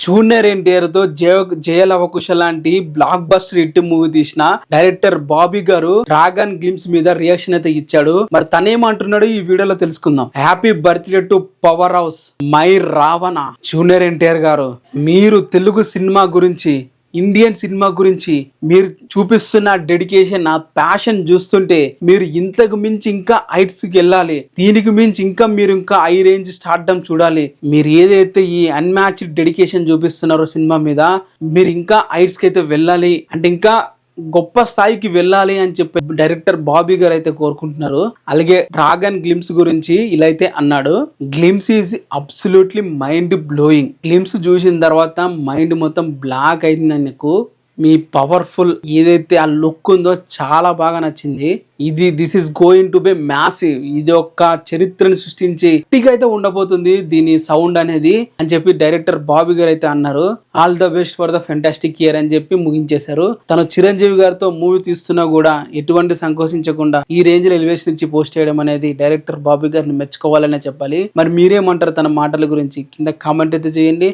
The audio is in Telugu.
జూనియర్ ఎన్టీఆర్ తో జయ లవకుశ లాంటి బ్లాక్ బస్టర్ హిట్ మూవీ తీసిన డైరెక్టర్ బాబీ గారు డ్రాగన్ గ్లిమ్స్ మీద రియాక్షన్ అయితే ఇచ్చాడు. మరి తనేమంటున్నాడు ఈ వీడియోలో తెలుసుకుందాం. Happy birthday to power house my Ravana. Junior NTR గారు, మీరు తెలుగు సినిమా గురించి, ఇండియన్ సినిమా గురించి మీరు చూపిస్తున్న డెడికేషన్, ఆ ప్యాషన్ చూస్తుంటే మీరు ఇంతకు మించి ఇంకా హైట్స్ కి వెళ్ళాలి. దీనికి మించి మీరు ఇంకా హై రేంజ్ స్టార్డమ్ చూడాలి. మీరు ఏదైతే ఈ అన్మ్యాచ్డ్ డెడికేషన్ చూపిస్తున్నారో సినిమా మీద, మీరు ఇంకా హైట్స్ కి అయితే వెళ్ళాలి, అంటే ఇంకా గొప్ప స్థాయికి వెళ్ళాలి అని చెప్పి డైరెక్టర్ బాబీ గారు అయితే కోరుకుంటున్నారు. అలాగే డ్రాగన్ గ్లిమ్స్ గురించి ఇలా అయితే అన్నాడు. Glimpse is absolutely mind blowing. Glimpse చూసిన తర్వాత మైండ్ మొత్తం బ్లాక్ అయింది. నాకు మీ పవర్ఫుల్ ఏదైతే ఆ లుక్ ఉందో చాలా బాగా నచ్చింది. This is going to be massive. ఇది ఒక చరిత్రను సృష్టించి గట్టిగా అయితే ఉండబోతుంది దీని సౌండ్ అనేది అని చెప్పి డైరెక్టర్ బాబీ గారు అయితే అన్నారు. All the best for the fantastic year అని చెప్పి ముగించేశారు. తను చిరంజీవి గారితో మూవీ తీస్తున్నా కూడా ఎటువంటి సంకోచించకుండా ఈ రేంజ్ లో ఎలివేషన్ ఇచ్చి పోస్ట్ చేయడం అనేది డైరెక్టర్ బాబీ గారిని మెచ్చుకోవాలనే చెప్పాలి. మరి మీరేమంటారు తన మాటల గురించి? కింద కామెంట్ అయితే చేయండి.